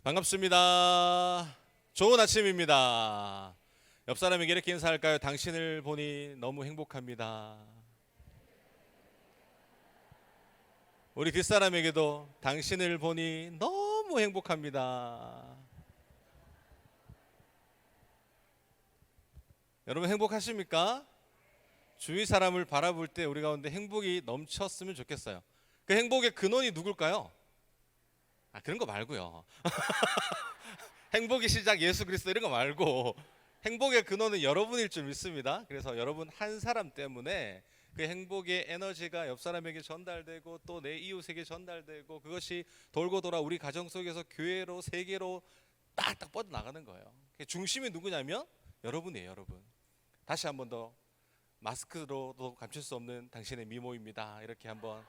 반갑습니다. 좋은 아침입니다. 옆 사람에게 이렇게 인사할까요? 당신을 보니 너무 행복합니다. 우리 뒷사람에게도 당신을 보니 너무 행복합니다. 여러분 행복하십니까? 주위 사람을 바라볼 때 우리 가운데 행복이 넘쳤으면 좋겠어요. 그 행복의 근원이 누굴까요? 그런 거 말고요. 행복의 시작 예수 그리스도 이런 거 말고 행복의 근원은 여러분일 줄 믿습니다. 그래서 여러분 한 사람 때문에 그 행복의 에너지가 옆 사람에게 전달되고 또 내 이웃에게 전달되고 그것이 돌고 돌아 우리 가정 속에서 교회로 세계로 딱딱 뻗어나가는 거예요. 중심이 누구냐면 여러분이에요. 여러분. 다시 한 번 더 마스크로도 감출 수 없는 당신의 미모입니다. 이렇게 한번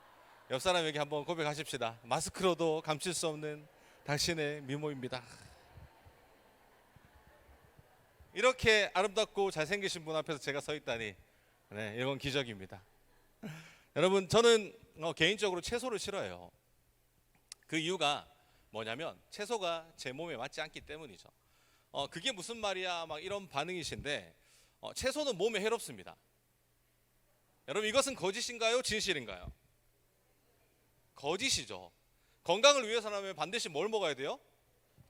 옆 사람에게 한번 고백하십시다. 마스크로도 감출 수 없는 당신의 미모입니다. 이렇게 아름답고 잘생기신 분 앞에서 제가 서 있다니, 네, 이건 기적입니다. 여러분, 저는 개인적으로 채소를 싫어해요. 그 이유가 뭐냐면 채소가 제 몸에 맞지 않기 때문이죠. 그게 무슨 말이야? 막 이런 반응이신데 채소는 몸에 해롭습니다. 여러분, 이것은 거짓인가요? 진실인가요? 거짓이죠. 건강을 위해서라면 반드시 뭘 먹어야 돼요?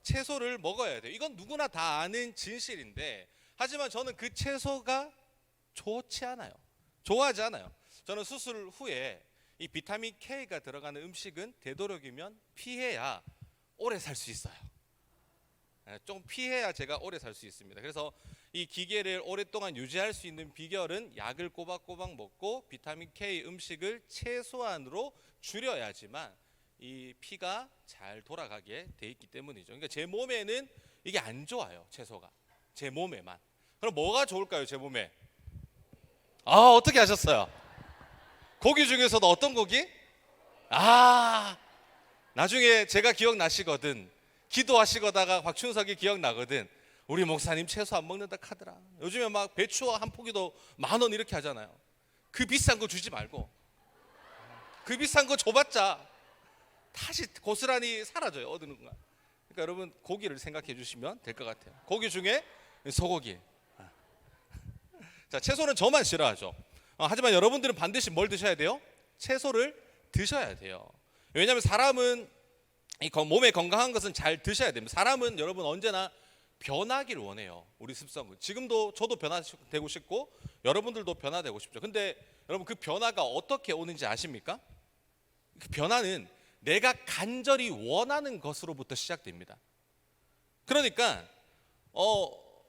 채소를 먹어야 돼요. 이건 누구나 다 아는 진실인데, 하지만 저는 그 채소가 좋지 않아요. 좋아하지 않아요. 저는 수술 후에 이 비타민 K가 들어가는 음식은 되도록이면 피해야 오래 살 수 있어요. 좀 피해야 제가 오래 살 수 있습니다. 그래서 이 기계를 오랫동안 유지할 수 있는 비결은 약을 꼬박꼬박 먹고 비타민 K 음식을 최소한으로 줄여야지만 이 피가 잘 돌아가게 돼 있기 때문이죠. 그러니까 제 몸에는 이게 안 좋아요. 채소가 제 몸에만. 그럼 뭐가 좋을까요? 제 몸에. 어떻게 하셨어요? 고기 중에서도 어떤 고기? 나중에 제가 기억나시거든. 기도하시다가 곽춘석이 기억나거든. 우리 목사님 채소 안 먹는다 카더라. 요즘에 막 배추와 한 포기도 10,000원 이렇게 하잖아요. 그 비싼 거 주지 말고 그 비싼 거 줘봤자 다시 고스란히 사라져요. 어느 순간. 그러니까 여러분 고기를 생각해 주시면 될 것 같아요. 고기 중에 소고기. 자, 채소는 저만 싫어하죠. 하지만 여러분들은 반드시 뭘 드셔야 돼요? 채소를 드셔야 돼요. 왜냐하면 사람은 이 몸에 건강한 것은 잘 드셔야 됩니다. 사람은 여러분 언제나 변하기를 원해요. 우리 습성은. 지금도 저도 변화되고 싶고 여러분들도 변화되고 싶죠. 근데 여러분 그 변화가 어떻게 오는지 아십니까? 그 변화는 내가 간절히 원하는 것으로부터 시작됩니다. 그러니까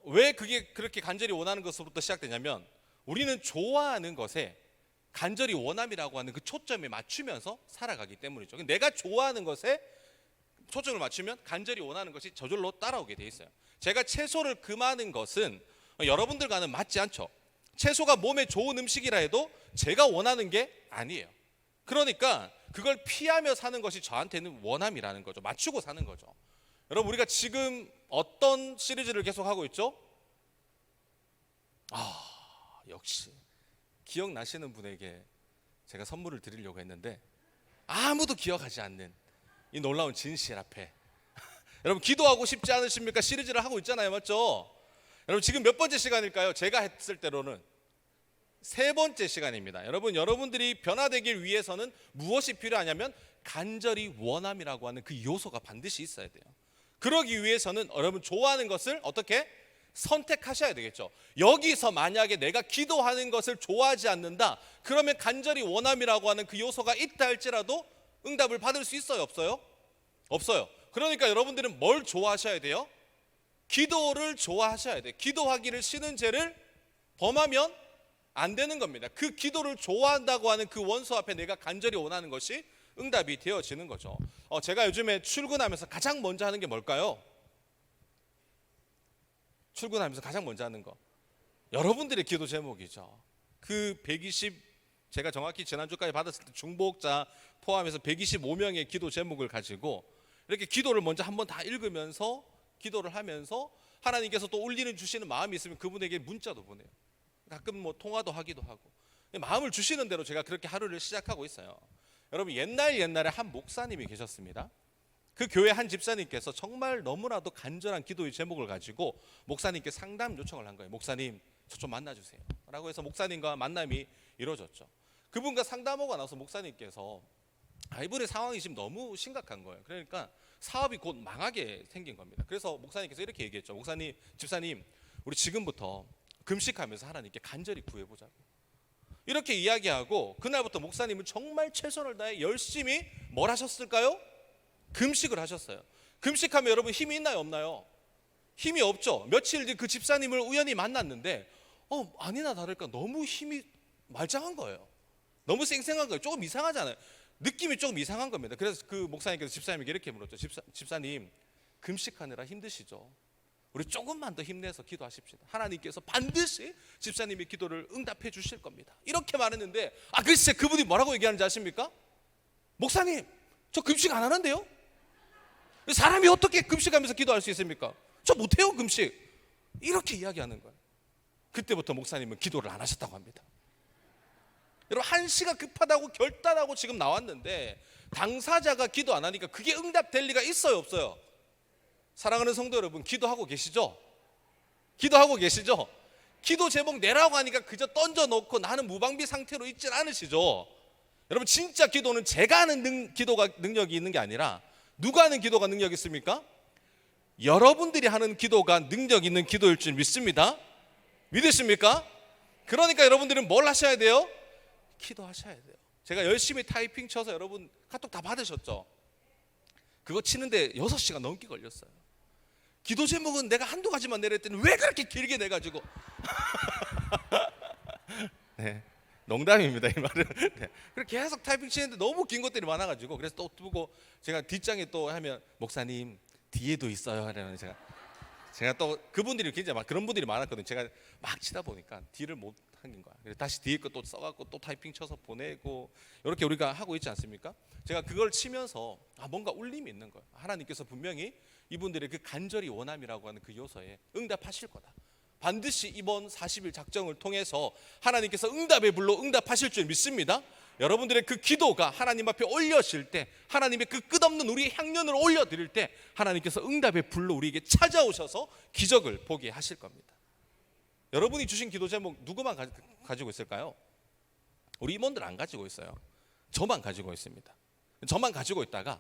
왜 그게 그렇게 간절히 원하는 것으로부터 시작되냐면 우리는 좋아하는 것에 간절히 원함이라고 하는 그 초점에 맞추면서 살아가기 때문이죠. 내가 좋아하는 것에 초점을 맞추면 간절히 원하는 것이 저절로 따라오게 돼 있어요. 제가 채소를 금하는 것은 여러분들과는 맞지 않죠. 채소가 몸에 좋은 음식이라 해도 제가 원하는 게 아니에요. 그러니까 그걸 피하며 사는 것이 저한테는 원함이라는 거죠. 맞추고 사는 거죠. 여러분 우리가 지금 어떤 시리즈를 계속 하고 있죠? 역시 기억나시는 분에게 제가 선물을 드리려고 했는데 아무도 기억하지 않는 이 놀라운 진실 앞에 여러분 기도하고 싶지 않으십니까? 시리즈를 하고 있잖아요. 맞죠? 여러분 지금 몇 번째 시간일까요? 제가 했을 때로는 3번째 시간입니다. 여러분 여러분들이 변화되길 위해서는 무엇이 필요하냐면 간절히 원함이라고 하는 그 요소가 반드시 있어야 돼요. 그러기 위해서는 여러분 좋아하는 것을 어떻게 선택하셔야 되겠죠. 여기서 만약에 내가 기도하는 것을 좋아하지 않는다 그러면 간절히 원함이라고 하는 그 요소가 있다 할지라도 응답을 받을 수 있어요? 없어요? 없어요. 그러니까 여러분들은 뭘 좋아하셔야 돼요? 기도를 좋아하셔야 돼요. 기도하기를 싫은 죄를 범하면 안 되는 겁니다. 그 기도를 좋아한다고 하는 그 원소 앞에 내가 간절히 원하는 것이 응답이 되어지는 거죠. 제가 요즘에 출근하면서 가장 먼저 하는 게 뭘까요? 출근하면서 가장 먼저 하는 거 여러분들의 기도 제목이죠. 그 120 제가 정확히 지난주까지 받았을 때 중보자 포함해서 125명의 기도 제목을 가지고 이렇게 기도를 먼저 한번 다 읽으면서 기도를 하면서 하나님께서 또 울리는 주시는 마음이 있으면 그분에게 문자도 보내요. 가끔 뭐 통화도 하기도 하고 마음을 주시는 대로 제가 그렇게 하루를 시작하고 있어요. 여러분 옛날에 한 목사님이 계셨습니다. 그 교회 한 집사님께서 정말 너무나도 간절한 기도의 제목을 가지고 목사님께 상담 요청을 한 거예요. 목사님, 저 좀 만나주세요 라고 해서 목사님과 만남이 이루어졌죠. 그분과 상담하고 나서 목사님께서 이분의 상황이 지금 너무 심각한 거예요. 그러니까 사업이 곧 망하게 생긴 겁니다. 그래서 목사님께서 이렇게 얘기했죠. 목사님, 집사님, 우리 지금부터 금식하면서 하나님께 간절히 구해보자고. 이렇게 이야기하고 그날부터 목사님은 정말 최선을 다해 열심히 뭘 하셨을까요? 금식을 하셨어요. 금식하면 여러분 힘이 있나요, 없나요? 힘이 없죠. 며칠 뒤 그 집사님을 우연히 만났는데 아니나 다를까 너무 힘이 말짱한 거예요. 너무 쌩쌩한 거예요. 조금 이상하잖아요. 느낌이 조금 이상한 겁니다. 그래서 그 목사님께서 집사님에게 이렇게 물었죠. 집사님, 금식하느라 힘드시죠? 우리 조금만 더 힘내서 기도하십시다. 하나님께서 반드시 집사님의 기도를 응답해 주실 겁니다. 이렇게 말했는데 글쎄 그분이 뭐라고 얘기하는지 아십니까? 목사님, 저 금식 안 하는데요? 사람이 어떻게 금식하면서 기도할 수 있습니까? 저 못해요 금식. 이렇게 이야기하는 거예요. 그때부터 목사님은 기도를 안 하셨다고 합니다. 여러분, 한시가 급하다고 결단하고 지금 나왔는데 당사자가 기도 안 하니까 그게 응답될 리가 있어요, 없어요? 사랑하는 성도 여러분, 기도하고 계시죠? 기도하고 계시죠? 기도 제목 내라고 하니까 그저 던져놓고 나는 무방비 상태로 있질 않으시죠? 여러분, 진짜 기도는 제가 하는 기도가 능력이 있는 게 아니라 누가 하는 기도가 능력이 있습니까? 여러분들이 하는 기도가 능력 있는 기도일 줄 믿습니다. 믿으십니까? 그러니까 여러분들은 뭘 하셔야 돼요? 기도하셔야 돼요. 제가 열심히 타이핑 쳐서 여러분 카톡 다 받으셨죠? 그거 치는데 6시간 넘게 걸렸어요. 기도 제목은 내가 한두 가지만 내랬더니 왜 그렇게 길게 내가지고 네, 농담입니다 이 말은. 네. 그렇게 계속 타이핑 치는데 너무 긴 것들이 많아가지고 그래서 또 두고 제가 뒷장에 또 하면 목사님 뒤에도 있어요 하려면 제가 또 그분들이 굉장히 막 그런 분들이 많았거든요. 제가 막 치다 보니까 뒤를 못 하는 거야. 그래서 다시 뒤에 거 또 써갖고 또 타이핑 쳐서 보내고 이렇게 우리가 하고 있지 않습니까? 제가 그걸 치면서 뭔가 울림이 있는 거예요. 하나님께서 분명히 이분들의 그 간절히 원함이라고 하는 그 요소에 응답하실 거다. 반드시 이번 40일 작정을 통해서 하나님께서 응답의 불로 응답하실 줄 믿습니다. 여러분들의 그 기도가 하나님 앞에 올려질 때, 하나님의 그 끝없는 우리의 향연을 올려드릴 때 하나님께서 응답의 불로 우리에게 찾아오셔서 기적을 보게 하실 겁니다. 여러분이 주신 기도 제목 누구만 가지고 있을까요? 우리 임원들 안 가지고 있어요. 저만 가지고 있습니다. 저만 가지고 있다가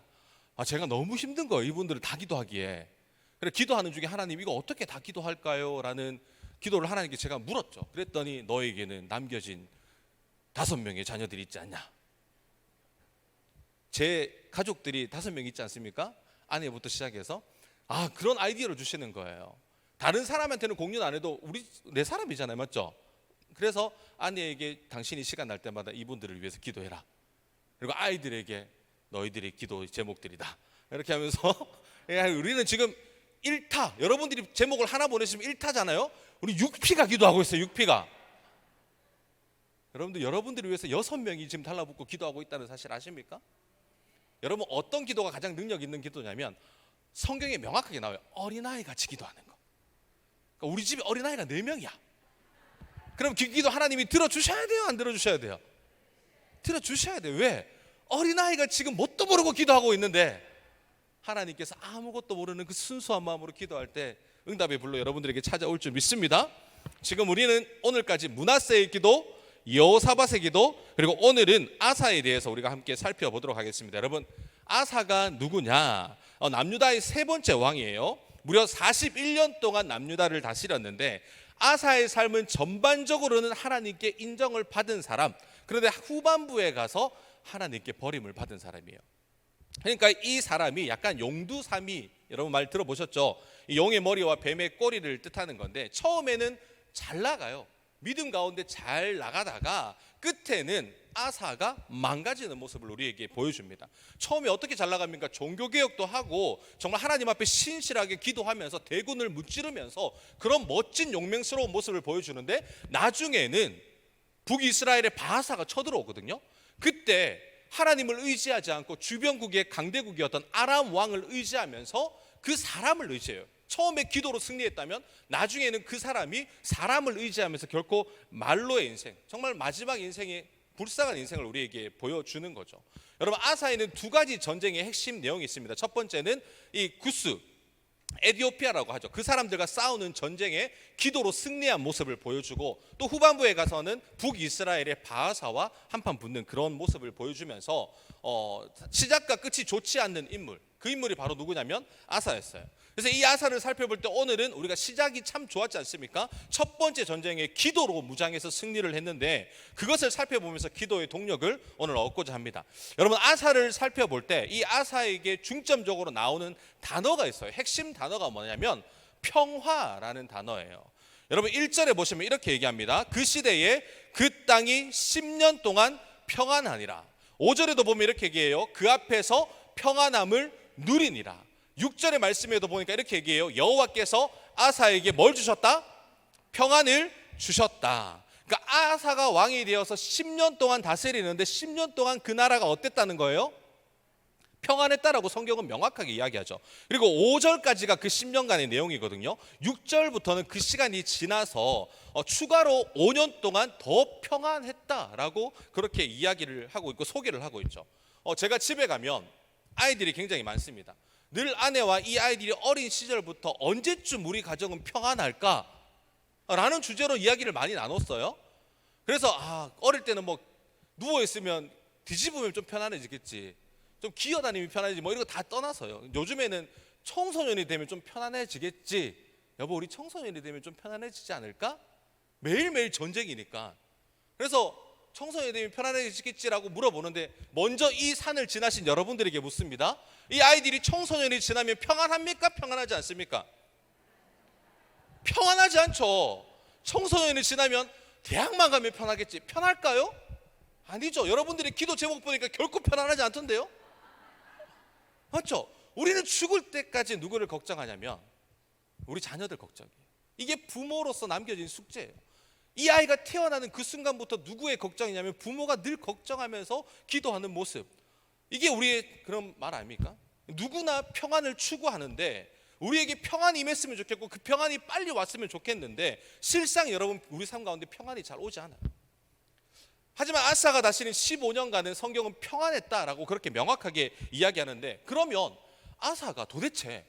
제가 너무 힘든 거예요. 이분들을 다 기도하기에. 그래서 기도하는 중에 하나님 이거 어떻게 다 기도할까요? 라는 기도를 하나님께 제가 물었죠. 그랬더니 너에게는 남겨진 5명의 자녀들이 있지 않냐. 제 가족들이 5명 있지 않습니까? 아내부터 시작해서 그런 아이디어를 주시는 거예요. 다른 사람한테는 공유는 안 해도 내 사람이잖아요, 맞죠? 그래서 아내에게 당신이 시간 날 때마다 이분들을 위해서 기도해라. 그리고 아이들에게 너희들의 기도 제목들이다. 이렇게 하면서 우리는 지금 1타, 여러분들이 제목을 하나 보내시면 1타잖아요. 우리 6피가 기도하고 있어요. 6피가. 여러분들을 위해서 6명이 지금 달라붙고 기도하고 있다는 사실 아십니까? 여러분, 어떤 기도가 가장 능력 있는 기도냐면 성경에 명확하게 나와요. 어린아이 같이 기도하는 거. 그러니까 우리 집에 어린아이가 4명이야. 그럼 그 기도 하나님이 들어주셔야 돼요, 안 들어주셔야 돼요? 들어주셔야 돼요. 왜? 어린아이가 지금 뭣도 모르고 기도하고 있는데 하나님께서 아무것도 모르는 그 순수한 마음으로 기도할 때 응답의 불로 여러분들에게 찾아올 줄 믿습니다. 지금 우리는 오늘까지 므낫세의 기도, 여호사밧의 기도, 그리고 오늘은 아사에 대해서 우리가 함께 살펴보도록 하겠습니다. 여러분, 아사가 누구냐? 남유다의 3번째 왕이에요. 무려 41년 동안 남유다를 다스렸는데 아사의 삶은 전반적으로는 하나님께 인정을 받은 사람, 그런데 후반부에 가서 하나님께 버림을 받은 사람이에요. 그러니까 이 사람이 약간 용두사미, 여러분 말 들어보셨죠? 이 용의 머리와 뱀의 꼬리를 뜻하는 건데 처음에는 잘 나가요. 믿음 가운데 잘 나가다가 끝에는 아사가 망가지는 모습을 우리에게 보여줍니다. 처음에 어떻게 잘 나갑니까? 종교개혁도 하고 정말 하나님 앞에 신실하게 기도하면서 대군을 무찌르면서 그런 멋진 용맹스러운 모습을 보여주는데 나중에는 북이스라엘의 바하사가 쳐들어오거든요. 그때 하나님을 의지하지 않고 주변국의 강대국이었던 아람 왕을 의지하면서 그 사람을 의지해요. 처음에 기도로 승리했다면 나중에는 그 사람이 사람을 의지하면서 결코 말로의 인생, 정말 마지막 인생의 불쌍한 인생을 우리에게 보여주는 거죠. 여러분, 아사에는 두 가지 전쟁의 핵심 내용이 있습니다. 첫 번째는 이 구스 에디오피아라고 하죠. 그 사람들과 싸우는 전쟁에 기도로 승리한 모습을 보여주고, 또 후반부에 가서는 북이스라엘의 바하사와 한판 붙는 그런 모습을 보여주면서 시작과 끝이 좋지 않는 인물, 그 인물이 바로 누구냐면 아사였어요. 그래서 이 아사를 살펴볼 때 오늘은 우리가 시작이 참 좋았지 않습니까? 첫 번째 전쟁에 기도로 무장해서 승리를 했는데, 그것을 살펴보면서 기도의 동력을 오늘 얻고자 합니다. 여러분, 아사를 살펴볼 때 이 아사에게 중점적으로 나오는 단어가 있어요. 핵심 단어가 뭐냐면 평화라는 단어예요. 여러분, 1절에 보시면 이렇게 얘기합니다. 그 시대에 그 땅이 10년 동안 평안하니라. 5절에도 보면 이렇게 얘기해요. 그 앞에서 평안함을 누리니라. 6절의 말씀에도 보니까 이렇게 얘기해요. 여호와께서 아사에게 뭘 주셨다? 평안을 주셨다. 그러니까 아사가 왕이 되어서 10년 동안 다스리는데 10년 동안 그 나라가 어땠다는 거예요? 평안했다라고 성경은 명확하게 이야기하죠. 그리고 5절까지가 그 10년간의 내용이거든요. 6절부터는 그 시간이 지나서 추가로 5년 동안 더 평안했다라고 그렇게 이야기를 하고 있고 소개를 하고 있죠. 제가 집에 가면 아이들이 굉장히 많습니다. 늘 아내와 이 아이들이 어린 시절부터 언제쯤 우리 가정은 평안할까? 라는 주제로 이야기를 많이 나눴어요. 그래서 어릴 때는 뭐 누워있으면 뒤집으면 좀 편안해지겠지, 좀 기어다니면 편안해지지, 뭐 이런 거 다 떠나서요. 요즘에는 청소년이 되면 좀 편안해지겠지. 여보, 우리 청소년이 되면 좀 편안해지지 않을까? 매일매일 전쟁이니까. 그래서 청소년이 되면 편안해지겠지라고 물어보는데, 먼저 이 산을 지나신 여러분들에게 묻습니다. 이 아이들이 청소년이 지나면 평안합니까? 평안하지 않습니까? 평안하지 않죠. 청소년이 지나면 대학만 가면 편하겠지. 편할까요? 아니죠. 여러분들이 기도 제목 보니까 결코 편안하지 않던데요. 맞죠? 우리는 죽을 때까지 누구를 걱정하냐면 우리 자녀들 걱정이에요. 이게 부모로서 남겨진 숙제예요. 이 아이가 태어나는 그 순간부터 누구의 걱정이냐면 부모가 늘 걱정하면서 기도하는 모습. 이게 우리의 그런 말 아닙니까? 누구나 평안을 추구하는데 우리에게 평안이 임했으면 좋겠고 그 평안이 빨리 왔으면 좋겠는데, 실상 여러분 우리 삶 가운데 평안이 잘 오지 않아요. 하지만 아사가 다스린 15년간은 성경은 평안했다라고 그렇게 명확하게 이야기하는데, 그러면 아사가 도대체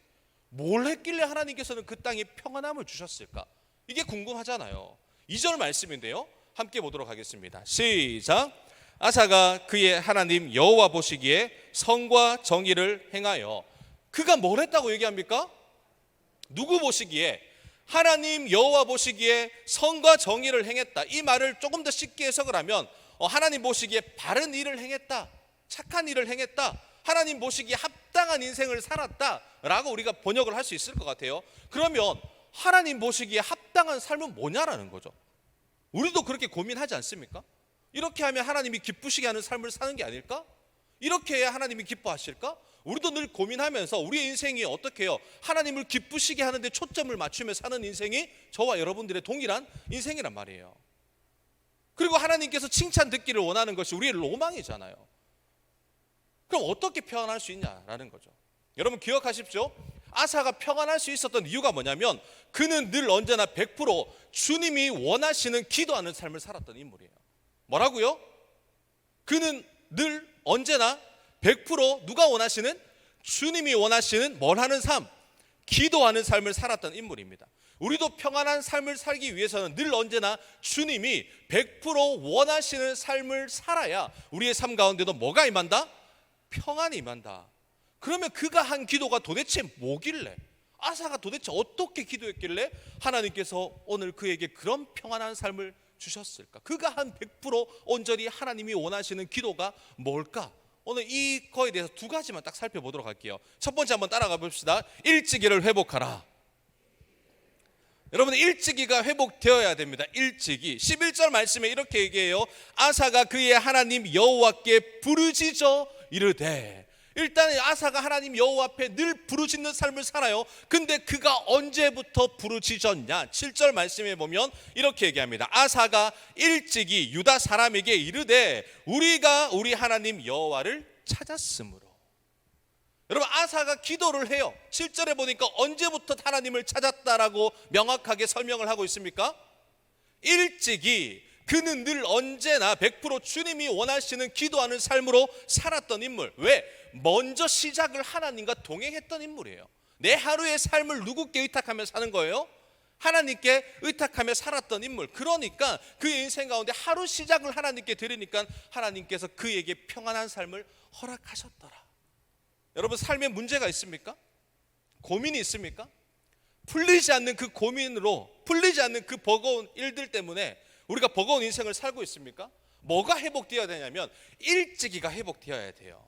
뭘 했길래 하나님께서는 그 땅에 평안함을 주셨을까? 이게 궁금하잖아요. 2절 말씀인데요, 함께 보도록 하겠습니다. 시작. 아사가 그의 하나님 여호와 보시기에 성과 정의를 행하여. 그가 뭘 했다고 얘기합니까? 누구 보시기에? 하나님 여호와 보시기에 성과 정의를 행했다. 이 말을 조금 더 쉽게 해석을 하면 하나님 보시기에 바른 일을 행했다, 착한 일을 행했다, 하나님 보시기에 합당한 인생을 살았다라고 우리가 번역을 할 수 있을 것 같아요. 그러면 하나님 보시기에 합당한 삶은 뭐냐라는 거죠. 우리도 그렇게 고민하지 않습니까? 이렇게 하면 하나님이 기쁘시게 하는 삶을 사는 게 아닐까? 이렇게 해야 하나님이 기뻐하실까? 우리도 늘 고민하면서 우리의 인생이 어떻게 해요? 하나님을 기쁘시게 하는데 초점을 맞추며 사는 인생이 저와 여러분들의 동일한 인생이란 말이에요. 그리고 하나님께서 칭찬 듣기를 원하는 것이 우리의 로망이잖아요. 그럼 어떻게 평안할 수 있냐라는 거죠. 여러분 기억하십시오. 아사가 평안할 수 있었던 이유가 뭐냐면 그는 늘 언제나 100% 주님이 원하시는 기도하는 삶을 살았던 인물이에요. 뭐라고요? 그는 늘 언제나 100% 누가 원하시는? 주님이 원하시는 뭘 하는 삶? 기도하는 삶을 살았던 인물입니다. 우리도 평안한 삶을 살기 위해서는 늘 언제나 주님이 100% 원하시는 삶을 살아야 우리의 삶 가운데도 뭐가 임한다? 평안이 임한다. 그러면 그가 한 기도가 도대체 뭐길래, 아사가 도대체 어떻게 기도했길래 하나님께서 오늘 그에게 그런 평안한 삶을 주셨을까? 그가 한 100% 온전히 하나님이 원하시는 기도가 뭘까? 오늘 이거에 대해서 두 가지만 딱 살펴보도록 할게요. 첫 번째 한번 따라가 봅시다. 일찍이를 회복하라. 여러분 일찍이가 회복되어야 됩니다. 일찍이 11절 말씀에 이렇게 얘기해요. 아사가 그의 하나님 여호와께 부르짖어 이르되. 일단 아사가 하나님 여호와 앞에 늘 부르짖는 삶을 살아요. 근데 그가 언제부터 부르짖었냐? 7절 말씀에 보면 이렇게 얘기합니다. 아사가 일찍이 유다 사람에게 이르되 우리가 우리 하나님 여호와를 찾았으므로. 여러분 아사가 기도를 해요. 7절에 보니까 언제부터 하나님을 찾았다라고 명확하게 설명을 하고 있습니까? 일찍이 그는 늘 언제나 100% 주님이 원하시는 기도하는 삶으로 살았던 인물. 왜? 먼저 시작을 하나님과 동행했던 인물이에요. 내 하루의 삶을 누구께 의탁하며 사는 거예요? 하나님께 의탁하며 살았던 인물. 그러니까 그의 인생 가운데 하루 시작을 하나님께 드리니까 하나님께서 그에게 평안한 삶을 허락하셨더라. 여러분, 삶에 문제가 있습니까? 고민이 있습니까? 풀리지 않는 그 고민으로, 풀리지 않는 그 버거운 일들 때문에 우리가 버거운 인생을 살고 있습니까? 뭐가 회복되어야 되냐면 일찍이가 회복되어야 돼요.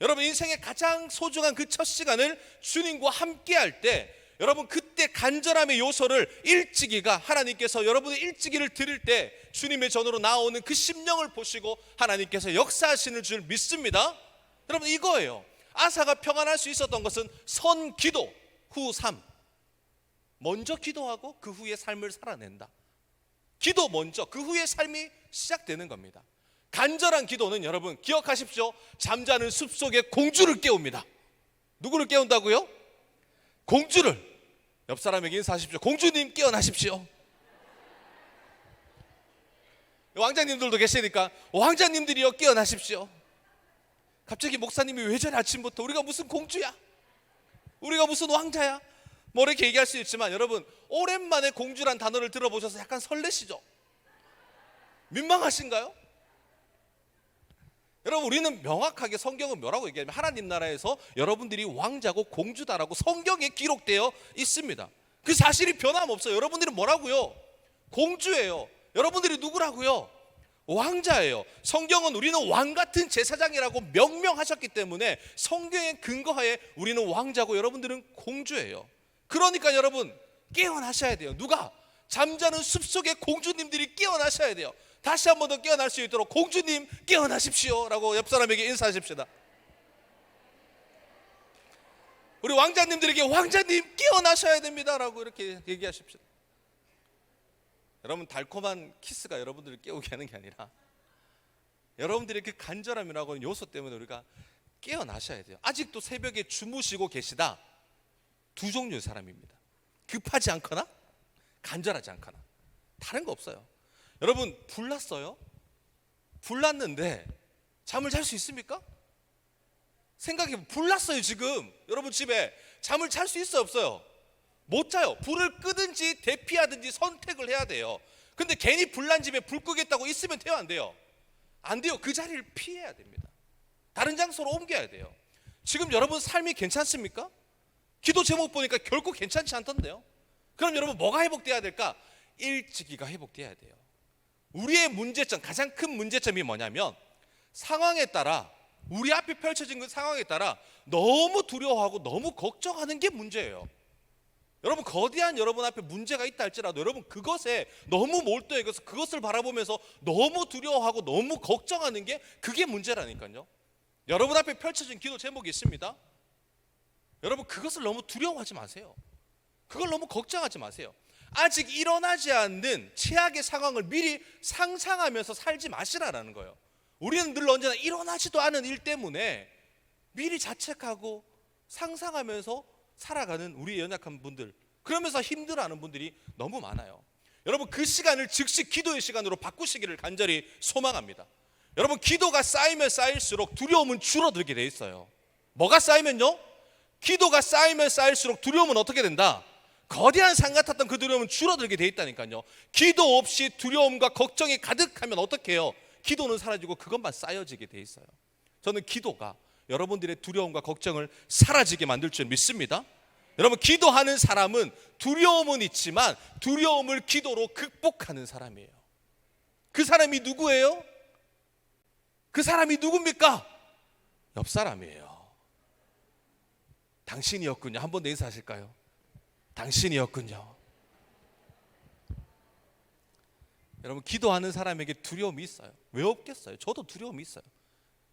여러분, 인생의 가장 소중한 그 첫 시간을 주님과 함께 할 때, 여러분 그때 간절함의 요소를 일찍이가, 하나님께서 여러분의 일찍이를 드릴 때 주님의 전으로 나오는 그 심령을 보시고 하나님께서 역사하시는 줄 믿습니다. 여러분, 이거예요. 아사가 평안할 수 있었던 것은 선 기도 후 삶. 먼저 기도하고 그 후에 삶을 살아낸다. 기도 먼저, 그 후에 삶이 시작되는 겁니다. 간절한 기도는 여러분 기억하십시오. 잠자는 숲속의 공주를 깨웁니다. 누구를 깨운다고요? 공주를. 옆 사람에게 인사하십시오. 공주님 깨어나십시오. 왕자님들도 계시니까 왕자님들이요 깨어나십시오. 갑자기 목사님이 왜 저래 아침부터 우리가 무슨 공주야? 우리가 무슨 왕자야? 뭐 이렇게 얘기할 수 있지만 여러분, 오랜만에 공주란 단어를 들어보셔서 약간 설레시죠? 민망하신가요? 여러분, 우리는 명확하게 성경은 뭐라고 얘기하냐면 하나님 나라에서 여러분들이 왕자고 공주다라고 성경에 기록되어 있습니다. 그 사실이 변함없어요. 여러분들은 뭐라고요? 공주예요. 여러분들이 누구라고요? 왕자예요. 성경은 우리는 왕같은 제사장이라고 명명하셨기 때문에 성경에 근거하에 우리는 왕자고 여러분들은 공주예요. 그러니까 여러분 깨어나셔야 돼요. 누가? 잠자는 숲속의 공주님들이 깨어나셔야 돼요. 다시 한 번 더 깨어날 수 있도록 공주님 깨어나십시오 라고 옆 사람에게 인사하십시다. 우리 왕자님들에게 왕자님 깨어나셔야 됩니다 라고 이렇게 얘기하십시오. 여러분, 달콤한 키스가 여러분들을 깨우게 하는 게 아니라 여러분들의 그 간절함이라고 하는 요소 때문에 우리가 깨어나셔야 돼요. 아직도 새벽에 주무시고 계시다. 두 종류의 사람입니다. 급하지 않거나 간절하지 않거나. 다른 거 없어요. 여러분, 불났어요? 불났는데 잠을 잘 수 있습니까? 생각해보면 불났어요. 지금 여러분 집에 잠을 잘 수 있어요 없어요? 못 자요. 불을 끄든지 대피하든지 선택을 해야 돼요. 근데 괜히 불난 집에 불 끄겠다고 있으면 돼요 안 돼요? 안 돼요. 그 자리를 피해야 됩니다. 다른 장소로 옮겨야 돼요. 지금 여러분 삶이 괜찮습니까? 기도 제목 보니까 결코 괜찮지 않던데요. 그럼 여러분 뭐가 회복돼야 될까? 일찍이가 회복돼야 돼요. 우리의 문제점, 가장 큰 문제점이 뭐냐면 상황에 따라, 우리 앞에 펼쳐진 그 상황에 따라 너무 두려워하고 너무 걱정하는 게 문제예요. 여러분, 거대한 여러분 앞에 문제가 있다 할지라도 여러분 그것에 너무 몰두해 있어서 그것을 바라보면서 너무 두려워하고 너무 걱정하는 게, 그게 문제라니까요. 여러분 앞에 펼쳐진 기도 제목이 있습니다. 여러분 그것을 너무 두려워하지 마세요. 그걸 너무 걱정하지 마세요. 아직 일어나지 않는 최악의 상황을 미리 상상하면서 살지 마시라는 거예요. 우리는 늘 언제나 일어나지도 않은 일 때문에 미리 자책하고 상상하면서 살아가는 우리 연약한 분들, 그러면서 힘들어하는 분들이 너무 많아요. 여러분, 그 시간을 즉시 기도의 시간으로 바꾸시기를 간절히 소망합니다. 여러분, 기도가 쌓이면 쌓일수록 두려움은 줄어들게 돼 있어요. 뭐가 쌓이면요? 기도가 쌓이면 쌓일수록 두려움은 어떻게 된다? 거대한 산 같았던 그 두려움은 줄어들게 돼 있다니까요. 기도 없이 두려움과 걱정이 가득하면 어떻게 해요? 기도는 사라지고 그것만 쌓여지게 돼 있어요. 저는 기도가 여러분들의 두려움과 걱정을 사라지게 만들 줄 믿습니다. 여러분, 기도하는 사람은 두려움은 있지만 두려움을 기도로 극복하는 사람이에요. 그 사람이 누구예요? 그 사람이 누굽니까? 옆 사람이에요. 당신이었군요. 한 번 더 인사하실까요? 당신이었군요. 여러분, 기도하는 사람에게 두려움이 있어요. 왜 없겠어요? 저도 두려움이 있어요.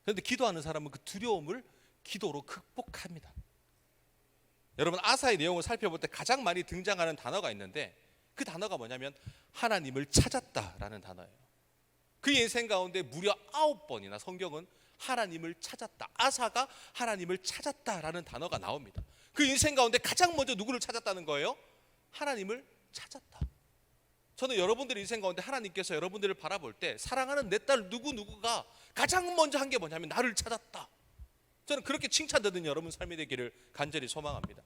그런데 기도하는 사람은 그 두려움을 기도로 극복합니다. 여러분, 아사의 내용을 살펴볼 때 가장 많이 등장하는 단어가 있는데 그 단어가 뭐냐면 하나님을 찾았다라는 단어예요. 그 인생 가운데 무려 9번이나 성경은 하나님을 찾았다, 아사가 하나님을 찾았다라는 단어가 나옵니다. 그 인생 가운데 가장 먼저 누구를 찾았다는 거예요? 하나님을 찾았다. 저는 여러분들의 인생 가운데 하나님께서 여러분들을 바라볼 때 사랑하는 내 딸 누구누구가 가장 먼저 한 게 뭐냐면 나를 찾았다. 저는 그렇게 칭찬받는 여러분 삶이 되기를 간절히 소망합니다.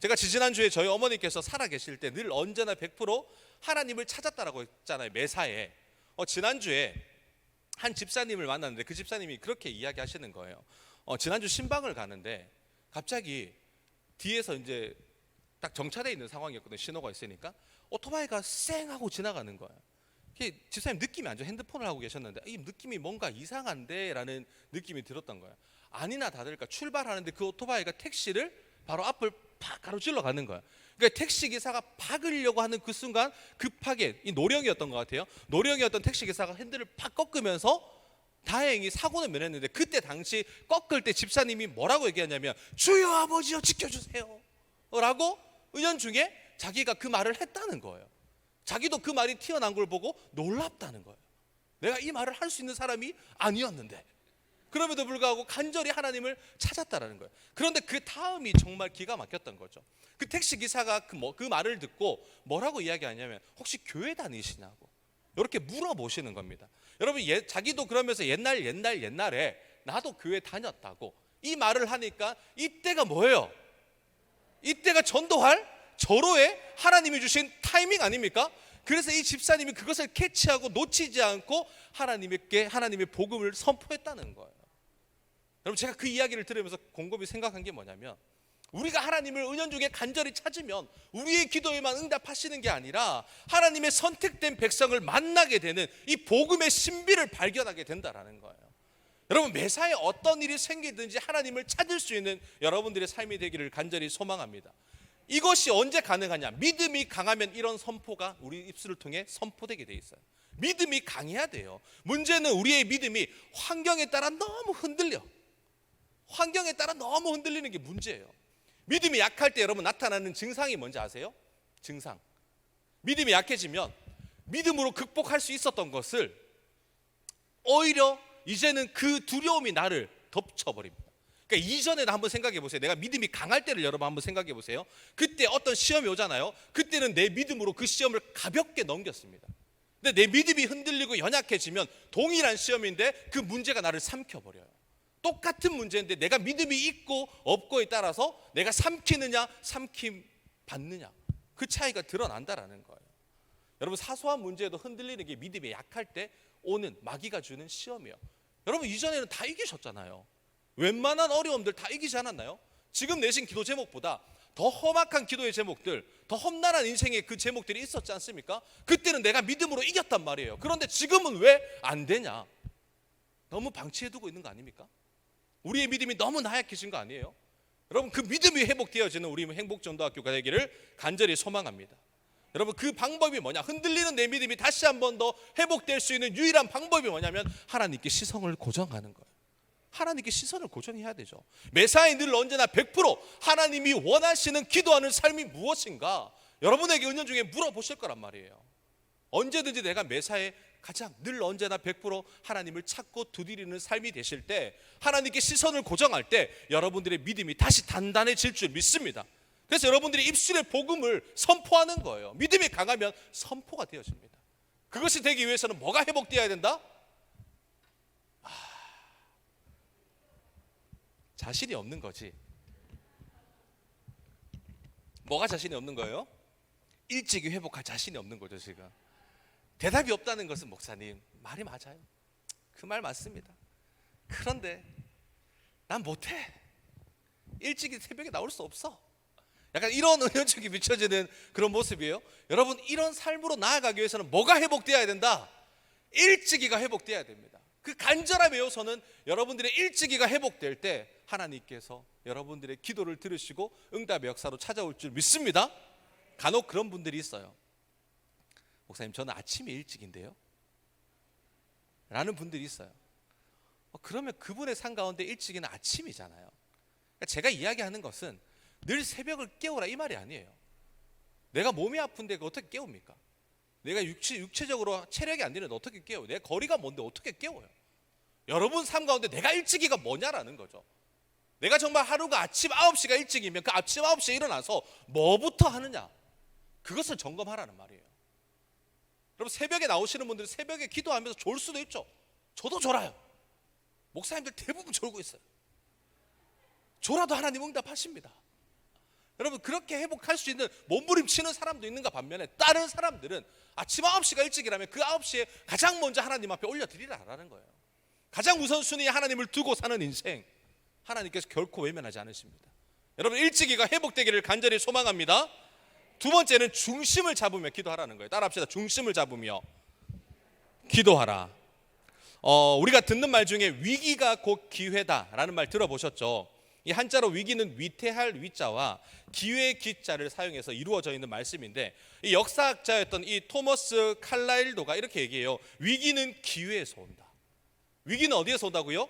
제가 지지난주에 저희 어머니께서 살아계실 때 늘 언제나 100% 하나님을 찾았다라고 했잖아요. 매사에. 지난주에 한 집사님을 만났는데 그 집사님이 그렇게 이야기하시는 거예요. 지난주 신방을 가는데 갑자기 뒤에서 이제 딱 정차되어 있는 상황이었거든요. 신호가 있으니까 오토바이가 쌩 하고 지나가는 거예요. 집사님 느낌이 안 좋아요. 핸드폰을 하고 계셨는데 이 느낌이 뭔가 이상한데 라는 느낌이 들었던 거예요. 아니나 다를까 출발하는데 그 오토바이가 택시를 바로 앞을 팍 가로질러 가는 거예요. 그러니까 택시기사가 박으려고 하는 그 순간 급하게, 이 노령이었던 것 같아요. 노령이었던 택시기사가 핸들을 팍 꺾으면서 다행히 사고는 면했는데, 그때 당시 꺾을 때 집사님이 뭐라고 얘기하냐면 주여 아버지여 지켜주세요 라고 은연중에 자기가 그 말을 했다는 거예요. 자기도 그 말이 튀어나온 걸 보고 놀랍다는 거예요. 내가 이 말을 할 수 있는 사람이 아니었는데, 그럼에도 불구하고 간절히 하나님을 찾았다라는 거예요. 그런데 그 다음이 정말 기가 막혔던 거죠. 그 택시기사가 그 말을 듣고 뭐라고 이야기하냐면 혹시 교회 다니시냐고 이렇게 물어보시는 겁니다. 여러분, 자기도 그러면서 옛날에 나도 교회 다녔다고 이 말을 하니까 이때가 뭐예요? 이때가 전도할 절호의 하나님이 주신 타이밍 아닙니까? 그래서 이 집사님이 그것을 캐치하고 놓치지 않고 하나님의 복음을 선포했다는 거예요. 여러분, 제가 그 이야기를 들으면서 곰곰이 생각한 게 뭐냐면, 우리가 하나님을 은연중에 간절히 찾으면 우리의 기도에만 응답하시는 게 아니라 하나님의 선택된 백성을 만나게 되는 이 복음의 신비를 발견하게 된다라는 거예요. 여러분, 매사에 어떤 일이 생기든지 하나님을 찾을 수 있는 여러분들의 삶이 되기를 간절히 소망합니다. 이것이 언제 가능하냐? 믿음이 강하면 이런 선포가 우리 입술을 통해 선포되게 돼 있어요. 믿음이 강해야 돼요. 문제는 우리의 믿음이 환경에 따라 너무 흔들려. 환경에 따라 너무 흔들리는 게 문제예요. 믿음이 약할 때 여러분 나타나는 증상이 뭔지 아세요? 증상. 믿음이 약해지면 믿음으로 극복할 수 있었던 것을 오히려 이제는 그 두려움이 나를 덮쳐버립니다. 그러니까 이전에는 한번 생각해 보세요. 내가 믿음이 강할 때를 여러분 한번 생각해 보세요. 그때 어떤 시험이 오잖아요. 그때는 내 믿음으로 그 시험을 가볍게 넘겼습니다. 근데 내 믿음이 흔들리고 연약해지면 동일한 시험인데 그 문제가 나를 삼켜버려요. 똑같은 문제인데 내가 믿음이 있고 없고에 따라서 내가 삼키느냐 삼킴 받느냐, 그 차이가 드러난다라는 거예요. 여러분, 사소한 문제에도 흔들리는 게 믿음이 약할 때 오는 마귀가 주는 시험이에요. 여러분, 이전에는 다 이기셨잖아요. 웬만한 어려움들 다 이기지 않았나요? 지금 내신 기도 제목보다 더 험악한 기도의 제목들, 더 험난한 인생의 그 제목들이 있었지 않습니까? 그때는 내가 믿음으로 이겼단 말이에요. 그런데 지금은 왜 안 되냐? 너무 방치해두고 있는 거 아닙니까? 우리의 믿음이 너무 나약해진 거 아니에요? 여러분, 그 믿음이 회복되어지는 우리 행복전도학교가 되기를 간절히 소망합니다. 여러분, 그 방법이 뭐냐? 흔들리는 내 믿음이 다시 한 번 더 회복될 수 있는 유일한 방법이 뭐냐면 하나님께 시선을 고정하는 거예요. 하나님께 시선을 고정해야 되죠. 매사에 늘 언제나 100% 하나님이 원하시는 기도하는 삶이 무엇인가 여러분에게 은연중에 물어보실 거란 말이에요. 언제든지 내가 매사에 가장 늘 언제나 100% 하나님을 찾고 두드리는 삶이 되실 때, 하나님께 시선을 고정할 때 여러분들의 믿음이 다시 단단해질 줄 믿습니다. 그래서 여러분들이 입술의 복음을 선포하는 거예요. 믿음이 강하면 선포가 되어집니다. 그것이 되기 위해서는 뭐가 회복되어야 된다? 자신이 없는 거지. 뭐가 자신이 없는 거예요? 일찍이 회복할 자신이 없는 거죠. 지금 대답이 없다는 것은, 목사님 말이 맞아요. 그 말 맞습니다. 그런데 난 못해. 일찍이 새벽에 나올 수 없어. 약간 이런 은연중에 비춰지는 그런 모습이에요. 여러분, 이런 삶으로 나아가기 위해서는 뭐가 회복되어야 된다? 일찍이가 회복되어야 됩니다. 그 간절함의 요소는 여러분들의 일찍이가 회복될 때 하나님께서 여러분들의 기도를 들으시고 응답의 역사로 찾아올 줄 믿습니다. 간혹 그런 분들이 있어요. 목사님, 저는 아침이 일찍인데요 라는 분들이 있어요. 그러면 그분의 삶 가운데 일찍이는 아침이잖아요. 그러니까 제가 이야기하는 것은 늘 새벽을 깨우라 이 말이 아니에요. 내가 몸이 아픈데 어떻게 깨웁니까? 내가 육체적으로 체력이 안 되는데 어떻게 깨워요? 내 거리가 뭔데 어떻게 깨워요? 여러분 삶 가운데 내가 일찍이가 뭐냐라는 거죠. 내가 정말 하루가 아침 9시가 일찍이면 그 아침 9시에 일어나서 뭐부터 하느냐, 그것을 점검하라는 말이에요. 여러분 새벽에 나오시는 분들이 새벽에 기도하면서 졸 수도 있죠. 저도 졸아요. 목사님들 대부분 졸고 있어요. 졸아도 하나님 응답하십니다. 여러분 그렇게 회복할 수 있는 몸부림치는 사람도 있는가 반면에 다른 사람들은 아침 9시가 일찍이라면 그 9시에 가장 먼저 하나님 앞에 올려드리라라는 거예요. 가장 우선순위에 하나님을 두고 사는 인생, 하나님께서 결코 외면하지 않으십니다. 여러분 일찍이가 회복되기를 간절히 소망합니다. 두 번째는 중심을 잡으며 기도하라는 거예요. 따라합시다. 중심을 잡으며 기도하라. 우리가 듣는 말 중에 위기가 곧 기회다라는 말 들어보셨죠? 이 한자로 위기는 위태할 위자와 기회의 기자를 사용해서 이루어져 있는 말씀인데, 이 역사학자였던 이 토머스 칼라일도가 이렇게 얘기해요. 위기는 기회에서 온다. 위기는 어디에서 온다고요?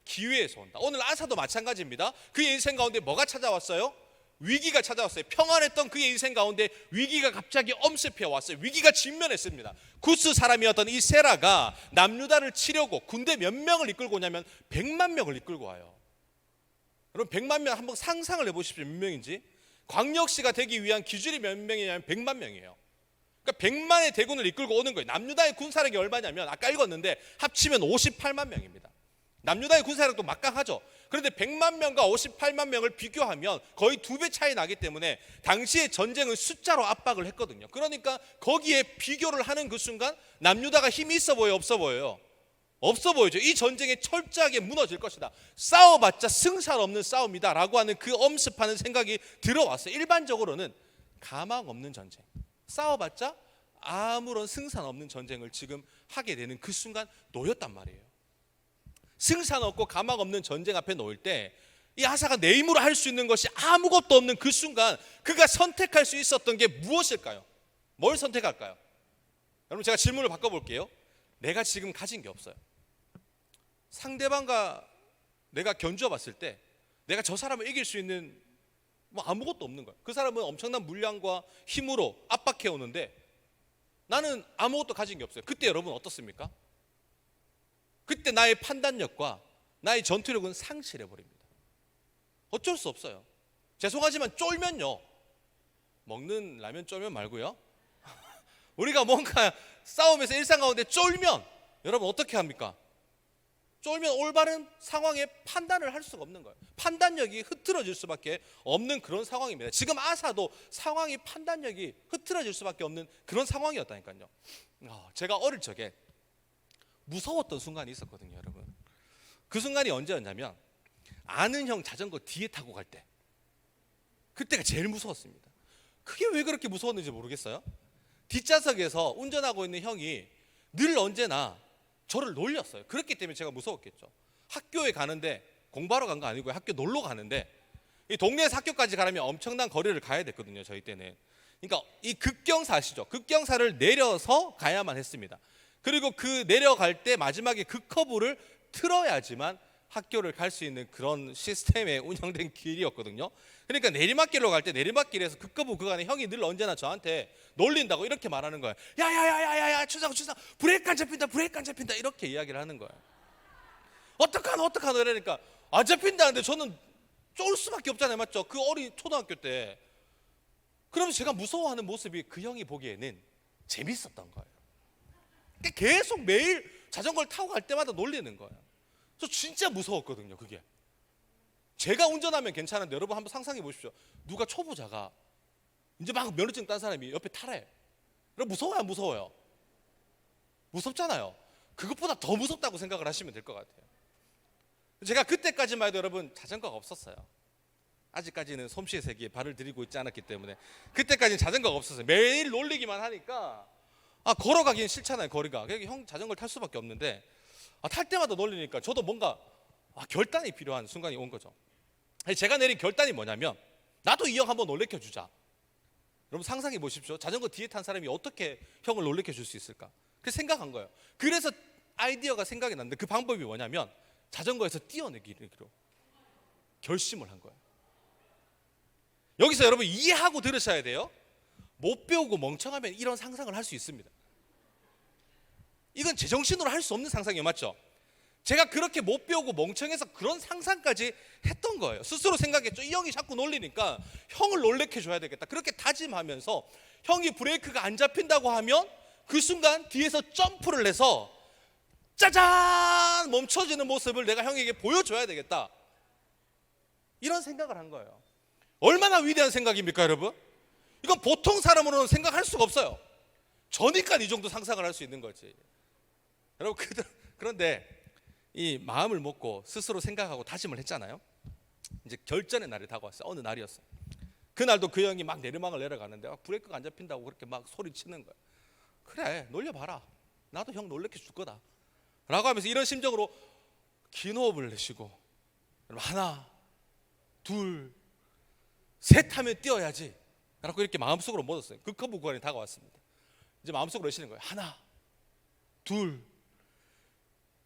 기회에서 온다. 오늘 아사도 마찬가지입니다. 그의 인생 가운데 뭐가 찾아왔어요? 위기가 찾아왔어요. 평안했던 그의 인생 가운데 위기가 갑자기 엄습해 왔어요. 위기가 직면했습니다. 구스 사람이었던 이 세라가 남유다를 치려고 군대 몇 명을 이끌고 오냐면 100만 명을 이끌고 와요. 여러분 100만 명 한번 상상을 해보십시오. 몇 명인지. 광역시가 되기 위한 기준이 몇 명이냐면 100만 명이에요. 그러니까 100만의 대군을 이끌고 오는 거예요. 남유다의 군사력이 얼마냐면 아까 읽었는데 합치면 58만 명입니다. 남유다의 군사력도 막강하죠. 그런데 100만 명과 58만 명을 비교하면 거의 2배 차이 나기 때문에 당시의 전쟁은 숫자로 압박을 했거든요. 그러니까 거기에 비교를 하는 그 순간 남유다가 힘이 있어 보여요? 없어 보여요? 없어 보이죠. 이 전쟁에 철저하게 무너질 것이다. 싸워봤자 승산 없는 싸움이다 라고 하는 그 엄습하는 생각이 들어왔어요. 일반적으로는 가망 없는 전쟁, 싸워봤자 아무런 승산 없는 전쟁을 지금 하게 되는 그 순간 놓였단 말이에요. 승산 없고 가망 없는 전쟁 앞에 놓일 때 이 아사가 내 힘으로 할 수 있는 것이 아무것도 없는 그 순간 그가 선택할 수 있었던 게 무엇일까요? 뭘 선택할까요? 여러분 제가 질문을 바꿔볼게요. 내가 지금 가진 게 없어요. 상대방과 내가 견주어 봤을 때 내가 저 사람을 이길 수 있는 뭐 아무것도 없는 거예요. 그 사람은 엄청난 물량과 힘으로 압박해 오는데 나는 아무것도 가진 게 없어요. 그때 여러분 어떻습니까? 그때 나의 판단력과 나의 전투력은 상실해 버립니다. 어쩔 수 없어요. 죄송하지만 쫄면요, 먹는 라면 쫄면 말고요, 우리가 뭔가 싸움에서 일상 가운데 쫄면 여러분 어떻게 합니까? 쫄면 올바른 상황에 판단을 할 수가 없는 거예요. 판단력이 흐트러질 수밖에 없는 그런 상황입니다. 지금 아사도 상황이 판단력이 흐트러질 수밖에 없는 그런 상황이었다니까요. 제가 어릴 적에 무서웠던 순간이 있었거든요, 여러분. 그 순간이 언제였냐면 아는 형 자전거 뒤에 타고 갈 때, 그때가 제일 무서웠습니다. 그게 왜 그렇게 무서웠는지 모르겠어요. 뒷좌석에서 운전하고 있는 형이 늘 언제나 저를 놀렸어요. 그렇기 때문에 제가 무서웠겠죠. 학교에 가는데 공부하러 간 거 아니고요, 학교 놀러 가는데 이 동네에서 학교까지 가려면 엄청난 거리를 가야 됐거든요, 저희 때는. 그러니까 이 급경사 아시죠? 급경사를 내려서 가야만 했습니다. 그리고 그 내려갈 때 마지막에 그 커브를 틀어야지만 학교를 갈 수 있는 그런 시스템에 운영된 길이었거든요. 그러니까 내리막길로 갈 때 내리막길에서 그 커브 그간에 형이 늘 언제나 저한테 놀린다고 이렇게 말하는 거예요. 야야야야야야, 추상 브레이크 안 잡힌다, 브레이크 안 잡힌다, 이렇게 이야기를 하는 거예요. 어떡하노 이러니까 안 잡힌다는데 저는 쫄 수밖에 없잖아요, 맞죠? 그 어린 초등학교 때. 그러면 제가 무서워하는 모습이 그 형이 보기에는 재밌었던 거예요. 계속 매일 자전거를 타고 갈 때마다 놀리는 거예요. 저 진짜 무서웠거든요, 그게. 제가 운전하면 괜찮은데 여러분 한번 상상해 보십시오. 누가 초보자가 이제 막 면허증 딴 사람이 옆에 타래. 여러분 무서워요, 안 무서워요? 무섭잖아요. 그것보다 더 무섭다고 생각을 하시면 될 것 같아요. 제가 그때까지만 해도 여러분 자전거가 없었어요. 아직까지는 솜씨의 세계에 발을 들이고 있지 않았기 때문에 그때까지는 자전거가 없었어요. 매일 놀리기만 하니까 걸어가기는 싫잖아요, 거리가. 그러니까 형 자전거를 탈 수밖에 없는데 탈 때마다 놀리니까 저도 뭔가 결단이 필요한 순간이 온 거죠. 제가 내린 결단이 뭐냐면 나도 이 형 한번 놀래켜 주자. 여러분 상상해 보십시오. 자전거 뒤에 탄 사람이 어떻게 형을 놀래켜 줄 수 있을까? 그래서 생각한 거예요. 그래서 아이디어가 생각이 났는데 그 방법이 뭐냐면 자전거에서 뛰어내기로 결심을 한 거예요. 여기서 여러분 이해하고 들으셔야 돼요. 못 배우고 멍청하면 이런 상상을 할 수 있습니다. 이건 제정신으로 할 수 없는 상상이에요, 맞죠? 제가 그렇게 못 배우고 멍청해서 그런 상상까지 했던 거예요. 스스로 생각했죠. 이 형이 자꾸 놀리니까 형을 놀래켜 줘야 되겠다. 그렇게 다짐하면서 형이 브레이크가 안 잡힌다고 하면 그 순간 뒤에서 점프를 해서 짜잔 멈춰지는 모습을 내가 형에게 보여줘야 되겠다, 이런 생각을 한 거예요. 얼마나 위대한 생각입니까 여러분? 이건 보통 사람으로는 생각할 수가 없어요. 저니까 이 정도 상상을 할 수 있는 거지. 여러분, 그런데 이 마음을 먹고 스스로 생각하고 다짐을 했잖아요. 이제 결전의 날이 다가왔어요. 어느 날이었어요. 그날도 그 형이 막 내리막을 내려가는데 브레이크가 안 잡힌다고 그렇게 막 소리치는 거예요. 그래, 놀려봐라, 나도 형 놀래켜 줄 거다 라고 하면서 이런 심정으로 긴 호흡을 내쉬고, 하나 둘 셋 하면 뛰어야지 라고 이렇게 마음속으로 먹었어요. 그 커브 구간이 다가왔습니다. 이제 마음속으로 내쉬는 거예요. 하나 둘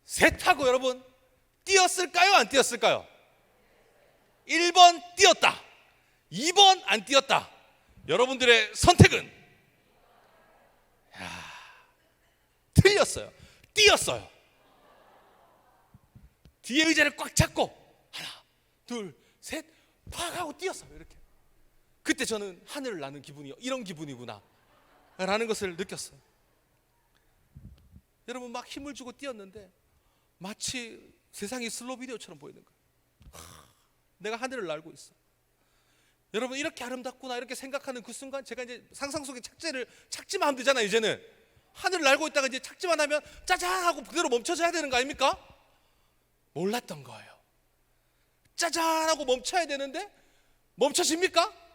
셋 하고 여러분 뛰었을까요 안 뛰었을까요? 1번 뛰었다, 2번 안 뛰었다. 여러분들의 선택은? 틀렸어요. 뛰었어요. 뒤에 의자를 꽉 잡고 하나 둘 셋 팍 하고 뛰었어요. 이렇게. 그때 저는 하늘을 나는 기분이 이런 기분이구나 라는 것을 느꼈어요. 여러분, 막 힘을 주고 뛰었는데 마치 세상이 슬로우 비디오처럼 보이는 거예요. 내가 하늘을 날고 있어. 여러분, 이렇게 아름답구나 이렇게 생각하는 그 순간 제가 이제 상상 속의 착지를 착지만 하면 되잖아요. 이제는 하늘을 날고 있다가 이제 착지만 하면 짜잔 하고 그대로 멈춰져야 되는 거 아닙니까? 몰랐던 거예요. 짜잔 하고 멈춰야 되는데 멈춰집니까?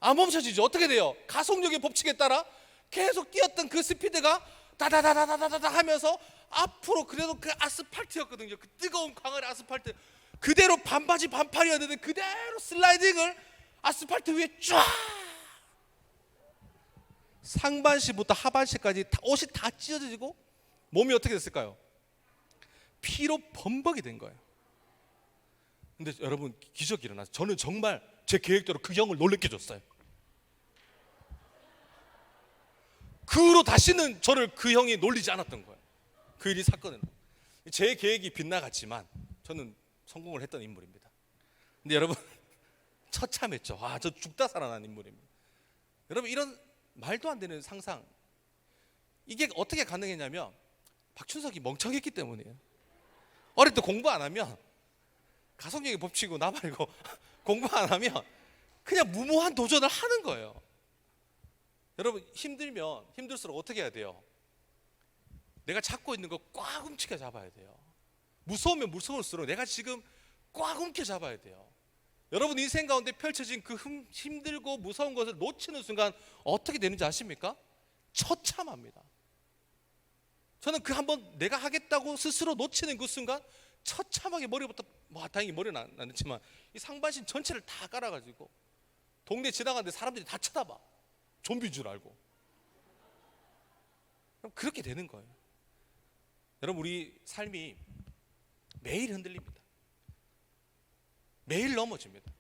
안 멈춰지죠. 어떻게 돼요? 가속력의 법칙에 따라 계속 뛰었던 그 스피드가 다다다다다다다 하면서 앞으로, 그래도 그 아스팔트였거든요. 그 뜨거운 광활의 아스팔트 그대로 반바지 반팔이었는데 그대로 슬라이딩을 아스팔트 위에 쫙, 상반신부터 하반신까지 옷이 다 찢어지고 몸이 어떻게 됐을까요? 피로 범벅이 된 거예요. 근데 여러분, 기적이 일어났어요. 저는 정말 제 계획대로 그 형을 놀래켜 줬어요. 그 후로 다시는 저를 그 형이 놀리지 않았던 거예요. 그 일이 사건은 제 계획이 빗나갔지만 저는 성공을 했던 인물입니다. 근데 여러분, 처참했죠. 저 죽다 살아난 인물입니다. 여러분, 이런 말도 안 되는 상상, 이게 어떻게 가능했냐면 박춘석이 멍청했기 때문이에요. 어릴 때 공부 안 하면, 가속력의 법칙이고 나 말고 공부 안 하면 그냥 무모한 도전을 하는 거예요. 여러분, 힘들면 힘들수록 어떻게 해야 돼요? 내가 잡고 있는 거 꽉 움켜쥐어 잡아야 돼요. 무서우면 무서울수록 내가 지금 꽉 움켜 잡아야 돼요. 여러분, 인생 가운데 펼쳐진 그 힘들고 무서운 것을 놓치는 순간 어떻게 되는지 아십니까? 처참합니다. 저는 그 한번 내가 하겠다고 스스로 놓치는 그 순간 처참하게 머리부터, 다행히 머리는 안 났지만 이 상반신 전체를 다 깔아가지고 동네 지나가는데 사람들이 다 쳐다봐. 좀비인 줄 알고. 그렇게 되는 거예요. 여러분, 우리 삶이 매일 흔들립니다. 매일 넘어집니다.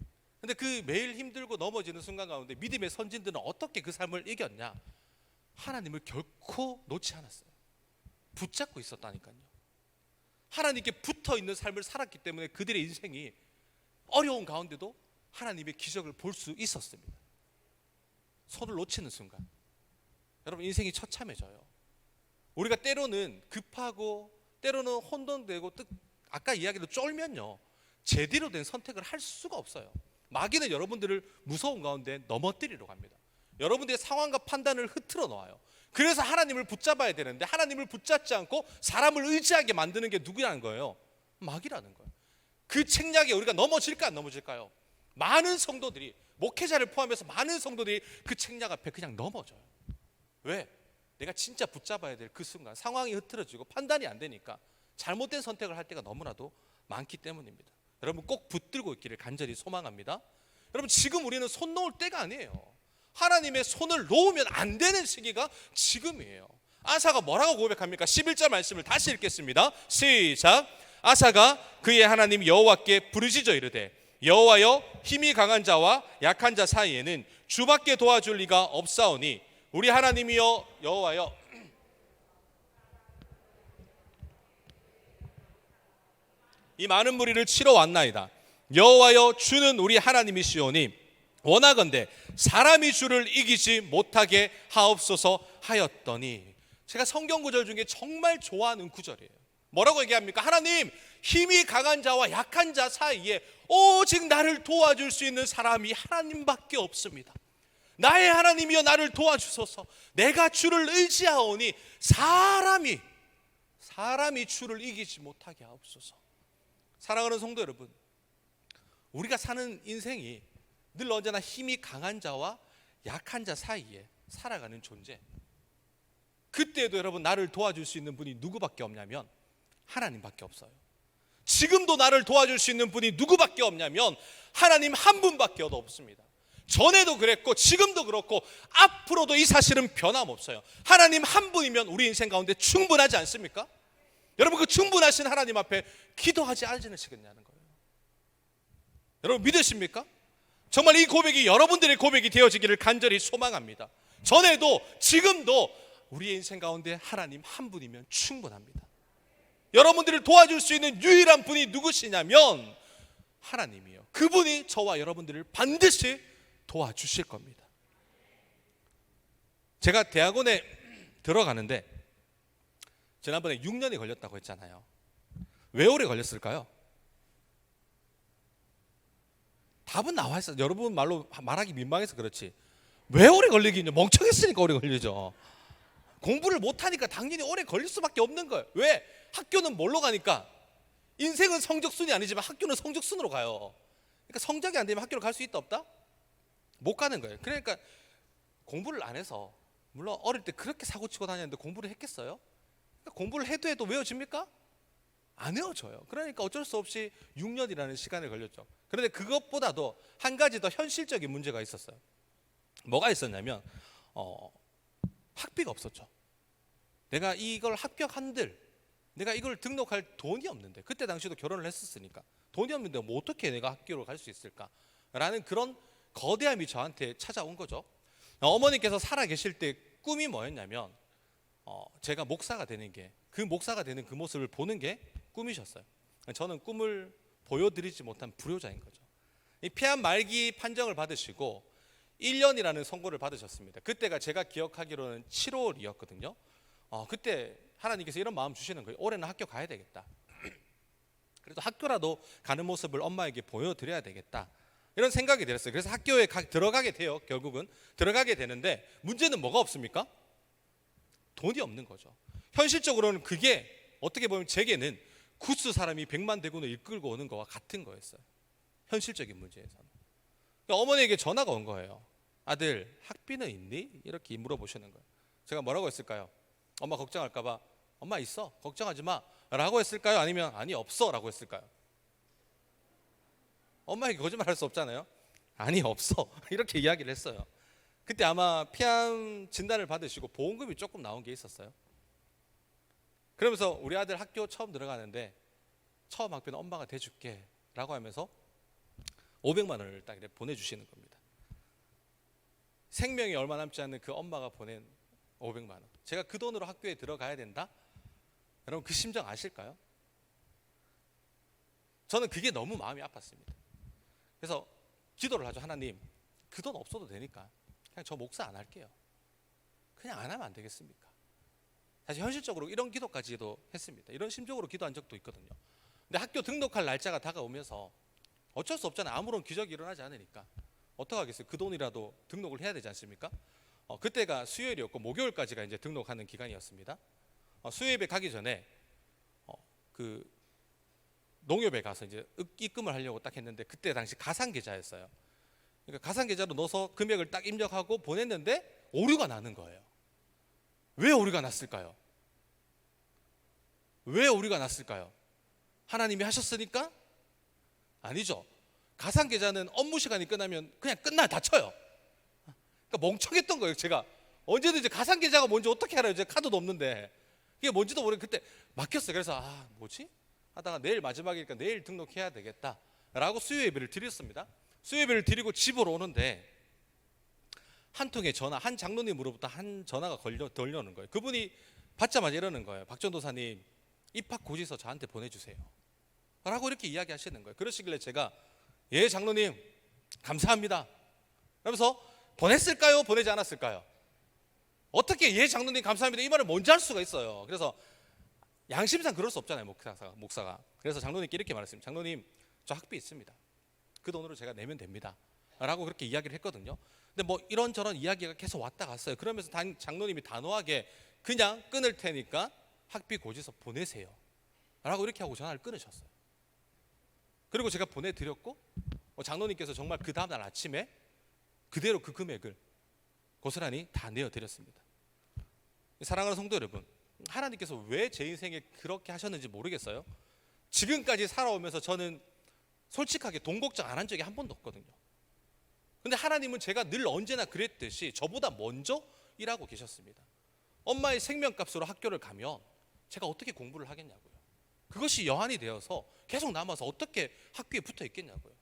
근데 그 매일 힘들고 넘어지는 순간 가운데 믿음의 선진들은 어떻게 그 삶을 이겼냐? 하나님을 결코 놓지 않았어요. 붙잡고 있었다니까요. 하나님께 붙어있는 삶을 살았기 때문에 그들의 인생이 어려운 가운데도 하나님의 기적을 볼 수 있었습니다. 손을 놓치는 순간 여러분, 인생이 처참해져요. 우리가 때로는 급하고 때로는 혼돈되고, 아까 이야기로 쫄면요, 제대로 된 선택을 할 수가 없어요. 마귀는 여러분들을 무서운 가운데 넘어뜨리려고 합니다. 여러분들의 상황과 판단을 흐트러 놓아요. 그래서 하나님을 붙잡아야 되는데 하나님을 붙잡지 않고 사람을 의지하게 만드는 게 누구라는 거예요? 마귀라는 거예요. 그 책략에 우리가 넘어질까 안 넘어질까요? 많은 성도들이, 목회자를 포함해서 많은 성도들이 그 책략 앞에 그냥 넘어져요. 왜? 내가 진짜 붙잡아야 될 그 순간 상황이 흐트러지고 판단이 안 되니까 잘못된 선택을 할 때가 너무나도 많기 때문입니다. 여러분, 꼭 붙들고 있기를 간절히 소망합니다. 여러분, 지금 우리는 손 놓을 때가 아니에요. 하나님의 손을 놓으면 안 되는 시기가 지금이에요. 아사가 뭐라고 고백합니까? 11절 말씀을 다시 읽겠습니다. 시작. 아사가 그의 하나님 여호와께 부르짖어 이르되, 여호와여, 힘이 강한 자와 약한 자 사이에는 주밖에 도와줄 리가 없사오니 우리 하나님이여 여호와여, 이 많은 무리를 치러 왔나이다. 여호와여, 주는 우리 하나님이시오니 원하건대 사람이 주를 이기지 못하게 하옵소서 하였더니. 제가 성경 구절 중에 정말 좋아하는 구절이에요. 뭐라고 얘기합니까? 하나님, 힘이 강한 자와 약한 자 사이에 오직 나를 도와줄 수 있는 사람이 하나님밖에 없습니다. 나의 하나님이여 나를 도와주소서. 내가 주를 의지하오니 사람이 주를 이기지 못하게 하옵소서. 사랑하는 성도 여러분, 우리가 사는 인생이 늘 언제나 힘이 강한 자와 약한 자 사이에 살아가는 존재. 그때에도 여러분, 나를 도와줄 수 있는 분이 누구밖에 없냐면 하나님밖에 없어요. 지금도 나를 도와줄 수 있는 분이 누구밖에 없냐면 하나님 한 분밖에 없습니다. 전에도 그랬고 지금도 그렇고 앞으로도 이 사실은 변함없어요. 하나님 한 분이면 우리 인생 가운데 충분하지 않습니까? 여러분, 그 충분하신 하나님 앞에 기도하지 않으시겠냐는 거예요. 여러분, 믿으십니까? 정말 이 고백이 여러분들의 고백이 되어지기를 간절히 소망합니다. 전에도 지금도 우리의 인생 가운데 하나님 한 분이면 충분합니다. 여러분들을 도와줄 수 있는 유일한 분이 누구시냐면 하나님이요. 그분이 저와 여러분들을 반드시 도와주실 겁니다. 제가 대학원에 들어가는데 지난번에 6년이 걸렸다고 했잖아요. 왜 오래 걸렸을까요? 답은 나와 있어요. 여러분 말로 말하기 민망해서 그렇지 왜 오래 걸리긴요? 멍청했으니까 오래 걸리죠. 공부를 못하니까 당연히 오래 걸릴 수밖에 없는 거예요. 왜? 학교는 뭘로 가니까? 인생은 성적순이 아니지만 학교는 성적순으로 가요. 그러니까 성적이 안 되면 학교를 갈 수 있다 없다? 못 가는 거예요. 그러니까 공부를 안 해서, 물론 어릴 때 그렇게 사고치고 다녔는데 공부를 했겠어요? 그러니까 공부를 해도 외워집니까? 안 외워져요. 그러니까 어쩔 수 없이 6년이라는 시간이 걸렸죠. 그런데 그것보다도 한 가지 더 현실적인 문제가 있었어요. 뭐가 있었냐면 학비가 없었죠. 내가 이걸 합격한들 내가 이걸 등록할 돈이 없는데, 그때 당시도 결혼을 했었으니까 돈이 없는데 뭐 어떻게 내가 학교로 갈 수 있을까라는 그런 거대함이 저한테 찾아온 거죠. 어머니께서 살아 계실 때 꿈이 뭐였냐면 제가 목사가 되는 게, 그 목사가 되는 그 모습을 보는 게 꿈이셨어요. 저는 꿈을 보여드리지 못한 불효자인 거죠. 이 폐암 말기 판정을 받으시고 1년이라는 선고를 받으셨습니다. 그때가 제가 기억하기로는 7월이었거든요. 그때 하나님께서 이런 마음 주시는 거예요. 올해는 학교 가야 되겠다. 그래도 학교라도 가는 모습을 엄마에게 보여드려야 되겠다, 이런 생각이 들었어요. 그래서 학교에 들어가게 돼요. 결국은 들어가게 되는데 문제는 뭐가 없습니까? 돈이 없는 거죠. 현실적으로는 그게 어떻게 보면 제게는 구스 사람이 100만 대군을 이끌고 오는 거와 같은 거였어요. 현실적인 문제에서는. 그러니까 어머니에게 전화가 온 거예요. 아들, 학비는 있니? 이렇게 물어보시는 거예요. 제가 뭐라고 했을까요? 엄마 걱정할까 봐 엄마 있어, 걱정하지 마 라고 했을까요? 아니면 아니 없어 라고 했을까요? 엄마에게 거짓말할 수 없잖아요. 아니 없어 이렇게 이야기를 했어요. 그때 아마 폐암 진단을 받으시고 보험금이 조금 나온 게 있었어요. 그러면서 우리 아들 학교 처음 들어가는데 처음 학비는 엄마가 대줄게 라고 하면서 500만 원을 딱 이렇게 보내주시는 겁니다. 생명이 얼마 남지 않는 그 엄마가 보낸 500만 원. 제가 그 돈으로 학교에 들어가야 된다? 여러분 그 심정 아실까요? 저는 그게 너무 마음이 아팠습니다. 그래서 기도를 하죠. 하나님, 그 돈 없어도 되니까 그냥 저 목사 안 할게요. 그냥 안 하면 안 되겠습니까? 사실 현실적으로 이런 기도까지도 했습니다. 이런 심정으로 기도한 적도 있거든요. 근데 학교 등록할 날짜가 다가오면서 어쩔 수 없잖아요. 아무런 기적이 일어나지 않으니까 어떡하겠어요. 그 돈이라도 등록을 해야 되지 않습니까? 그때가 수요일이었고 목요일까지가 이제 등록하는 기간이었습니다. 수요일에 가기 전에 그 농협에 가서 이제 입금을 하려고 딱 했는데 그때 당시 가상 계좌였어요. 그러니까 가상 계좌로 넣어서 금액을 딱 입력하고 보냈는데 오류가 나는 거예요. 왜 오류가 났을까요? 왜 오류가 났을까요? 하나님이 하셨으니까? 아니죠. 가상 계좌는 업무 시간이 끝나면 그냥 닫혀요. 그러니까 멍청했던 거예요. 제가 언제든지 가상 계좌가 뭔지 어떻게 알아요? 이제 카드도 없는데 이게 뭔지도 모르고 그때 막혔어요. 그래서 뭐지? 하다가 내일 마지막이니까 내일 등록해야 되겠다라고 수요 예배를 드렸습니다. 수요 예배를 드리고 집으로 오는데 한 통의 전화, 한 장로님으로부터 한 전화가 걸려오는 거예요. 그분이 받자마자 이러는 거예요. 박전도사님, 입학 고지서 저한테 보내주세요 라고 이렇게 이야기하시는 거예요. 그러시길래 제가 예 장로님 감사합니다 그러면서 보냈을까요? 보내지 않았을까요? 어떻게 예 장로님 감사합니다 이 말을 먼저 할 수가 있어요. 그래서 양심상 그럴 수 없잖아요, 목사가. 그래서 장로님께 이렇게 말했습니다. 장로님, 저 학비 있습니다. 그 돈으로 제가 내면 됩니다 라고 그렇게 이야기를 했거든요. 근데 뭐 이런저런 이야기가 계속 왔다 갔어요. 그러면서 장로님이 단호하게 그냥 끊을 테니까 학비 고지서 보내세요 라고 이렇게 하고 전화를 끊으셨어요. 그리고 제가 보내드렸고 장로님께서 정말 그 다음날 아침에 그대로 그 금액을 고스란히 다 내어드렸습니다. 사랑하는 성도 여러분, 하나님께서 왜 제 인생에 그렇게 하셨는지 모르겠어요. 지금까지 살아오면서 저는 솔직하게 돈 걱정 안 한 적이 한 번도 없거든요. 근데 하나님은 제가 늘 언제나 그랬듯이 저보다 먼저 일하고 계셨습니다. 엄마의 생명값으로 학교를 가면 제가 어떻게 공부를 하겠냐고요. 그것이 여한이 되어서 계속 남아서 어떻게 학교에 붙어 있겠냐고요.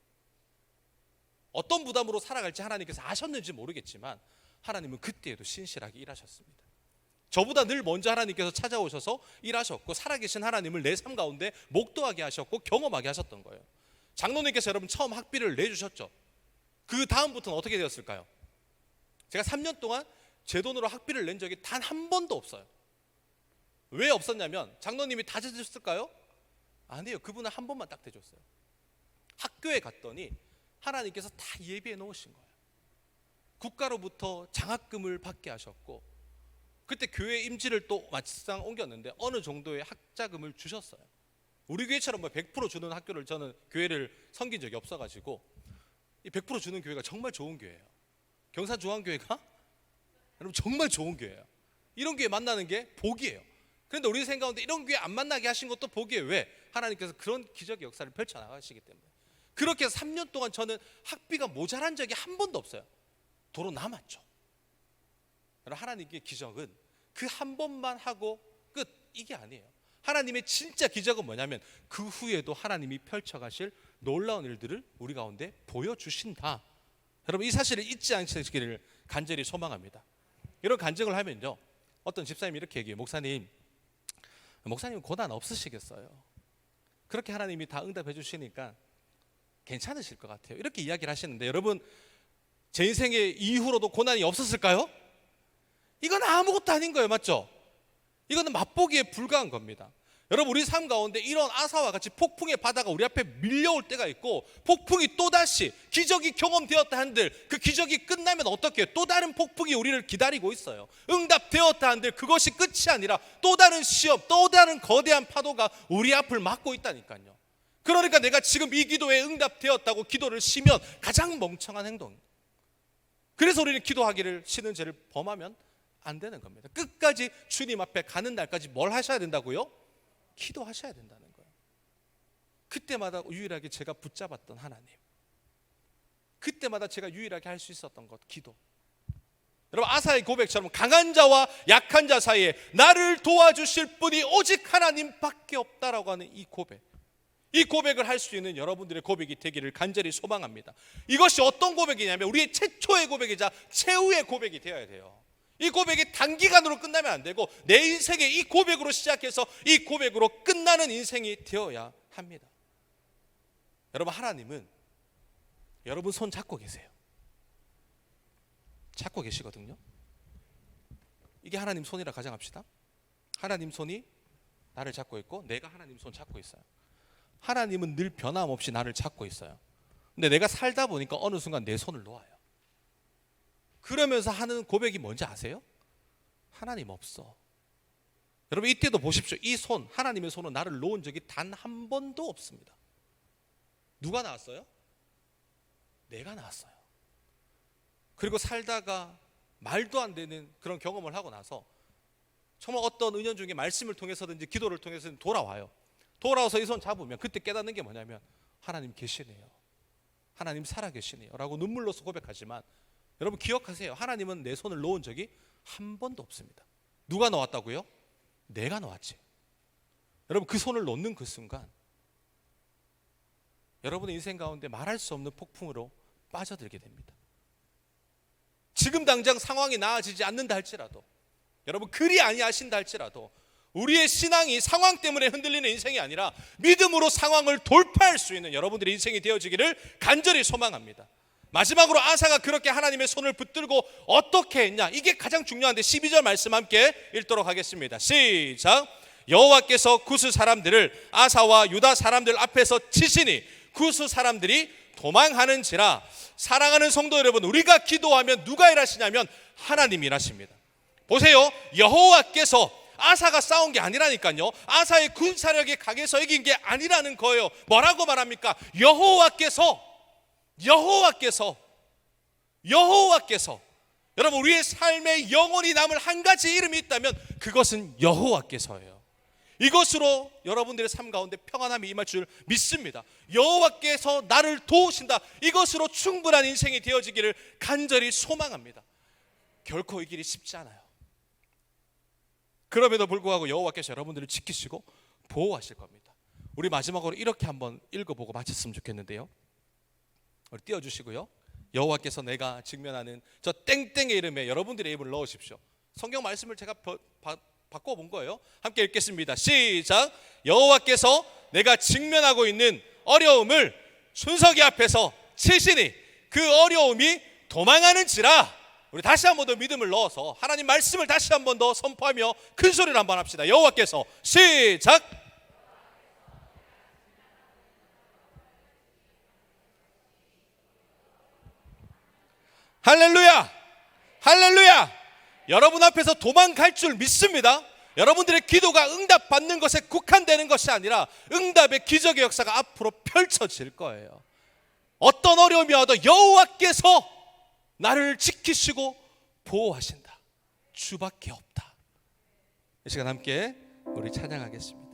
어떤 부담으로 살아갈지 하나님께서 아셨는지 모르겠지만 하나님은 그때에도 신실하게 일하셨습니다. 저보다 늘 먼저 하나님께서 찾아오셔서 일하셨고 살아계신 하나님을 내 삶 가운데 목도하게 하셨고 경험하게 하셨던 거예요. 장로님께서 여러분 처음 학비를 내주셨죠. 그 다음부터는 어떻게 되었을까요? 제가 3년 동안 제 돈으로 학비를 낸 적이 단 한 번도 없어요. 왜 없었냐면 장로님이 다 대줬을까요? 아니에요. 그분은 한 번만 딱 대줬어요. 학교에 갔더니 하나님께서 다 예비해 놓으신 거예요. 국가로부터 장학금을 받게 하셨고 그때 교회 임지를 또 막상 옮겼는데 어느 정도의 학자금을 주셨어요. 우리 교회처럼 100% 주는 학교를 저는 교회를 섬긴 적이 없어가지고 이 100% 주는 교회가 정말 좋은 교회예요. 경산중앙교회가 여러분 정말 좋은 교회예요. 이런 교회 만나는 게 복이에요. 그런데 우리 인생 가운데 이런 교회 안 만나게 하신 것도 복이에요. 왜? 하나님께서 그런 기적의 역사를 펼쳐나가시기 때문에. 그렇게 해서 3년 동안 저는 학비가 모자란 적이 한 번도 없어요. 도로 남았죠. 하나님의 기적은 그 한 번만 하고 끝, 이게 아니에요. 하나님의 진짜 기적은 뭐냐면 그 후에도 하나님이 펼쳐가실 놀라운 일들을 우리 가운데 보여주신다. 여러분 이 사실을 잊지 않으시기를 간절히 소망합니다. 이런 간증을 하면요, 어떤 집사님이 이렇게 얘기해요. 목사님 고난 없으시겠어요? 그렇게 하나님이 다 응답해 주시니까 괜찮으실 것 같아요. 이렇게 이야기를 하시는데 여러분 제 인생의 이후로도 고난이 없었을까요? 이건 아무것도 아닌 거예요. 맞죠? 이거는 맛보기에 불과한 겁니다. 여러분 우리 삶 가운데 이런 아사와 같이 폭풍의 바다가 우리 앞에 밀려올 때가 있고 폭풍이 또다시 기적이 경험되었다 한들 그 기적이 끝나면 어떻게 해요? 또 다른 폭풍이 우리를 기다리고 있어요. 응답되었다 한들 그것이 끝이 아니라 또 다른 시험, 또 다른 거대한 파도가 우리 앞을 막고 있다니까요. 그러니까 내가 지금 이 기도에 응답되었다고 기도를 쉬면 가장 멍청한 행동입니다. 그래서 우리는 기도하기를 쉬는 죄를 범하면 안 되는 겁니다. 끝까지 주님 앞에 가는 날까지 뭘 하셔야 된다고요? 기도하셔야 된다는 거예요. 그때마다 유일하게 제가 붙잡았던 하나님, 그때마다 제가 유일하게 할 수 있었던 것, 기도. 여러분 아사의 고백처럼 강한 자와 약한 자 사이에 나를 도와주실 분이 오직 하나님밖에 없다라고 하는 이 고백, 이 고백을 할 수 있는 여러분들의 고백이 되기를 간절히 소망합니다. 이것이 어떤 고백이냐면 우리의 최초의 고백이자 최후의 고백이 되어야 돼요. 이 고백이 단기간으로 끝나면 안 되고 내 인생에 이 고백으로 시작해서 이 고백으로 끝나는 인생이 되어야 합니다. 여러분 하나님은 여러분 손 잡고 계세요. 잡고 계시거든요. 이게 하나님 손이라 가정합시다. 하나님 손이 나를 잡고 있고 내가 하나님 손 잡고 있어요. 하나님은 늘 변함없이 나를 잡고 있어요. 근데 내가 살다 보니까 어느 순간 내 손을 놓아요. 그러면서 하는 고백이 뭔지 아세요? 하나님 없어. 여러분 이때도 보십시오. 이 손, 하나님의 손은 나를 놓은 적이 단 한 번도 없습니다. 누가 나왔어요? 내가 나왔어요. 그리고 살다가 말도 안 되는 그런 경험을 하고 나서 정말 어떤 은연중에 말씀을 통해서든지 기도를 통해서든지 돌아와요. 돌아와서 이 손 잡으면 그때 깨닫는 게 뭐냐면 하나님 계시네요, 하나님 살아계시네요 라고 눈물로서 고백하지만 여러분 기억하세요. 하나님은 내 손을 놓은 적이 한 번도 없습니다. 누가 놓았다고요? 내가 놓았지. 여러분 그 손을 놓는 그 순간 여러분의 인생 가운데 말할 수 없는 폭풍으로 빠져들게 됩니다. 지금 당장 상황이 나아지지 않는다 할지라도, 여러분 그리 아니하신다 할지라도 우리의 신앙이 상황 때문에 흔들리는 인생이 아니라 믿음으로 상황을 돌파할 수 있는 여러분들의 인생이 되어지기를 간절히 소망합니다. 마지막으로 아사가 그렇게 하나님의 손을 붙들고 어떻게 했냐, 이게 가장 중요한데 12절 말씀 함께 읽도록 하겠습니다. 시작. 여호와께서 구스 사람들을 아사와 유다 사람들 앞에서 치시니 구스 사람들이 도망하는지라. 사랑하는 성도 여러분, 우리가 기도하면 누가 일하시냐면 하나님이 일하십니다. 보세요, 여호와께서, 아사가 싸운 게 아니라니까요. 아사의 군사력이 강해서 이긴 게 아니라는 거예요. 뭐라고 말합니까? 여호와께서. 여러분, 우리의 삶에 영원히 남을 한 가지 이름이 있다면 그것은 여호와께서예요. 이것으로 여러분들의 삶 가운데 평안함이 임할 줄 믿습니다. 여호와께서 나를 도우신다, 이것으로 충분한 인생이 되어지기를 간절히 소망합니다. 결코 이 길이 쉽지 않아요. 그럼에도 불구하고 여호와께서 여러분들을 지키시고 보호하실 겁니다. 우리 마지막으로 이렇게 한번 읽어보고 마쳤으면 좋겠는데요. 우리 띄워주시고요. 여호와께서 내가 직면하는 저 땡땡의 이름에 여러분들의 이름을 넣으십시오. 성경 말씀을 제가 바꿔본 거예요. 함께 읽겠습니다. 시작. 여호와께서 내가 직면하고 있는 어려움을 준석이 앞에서 치시니 그 어려움이 도망하는지라. 우리 다시 한 번 더 믿음을 넣어서 하나님 말씀을 다시 한 번 더 선포하며 큰 소리를 한번 합시다. 여호와께서. 시작. 할렐루야, 할렐루야. 여러분 앞에서 도망갈 줄 믿습니다. 여러분들의 기도가 응답받는 것에 국한되는 것이 아니라 응답의 기적의 역사가 앞으로 펼쳐질 거예요. 어떤 어려움이 와도 여호와께서 나를 지키시고 보호하신다, 주밖에 없다. 이 시간 함께 우리 찬양하겠습니다.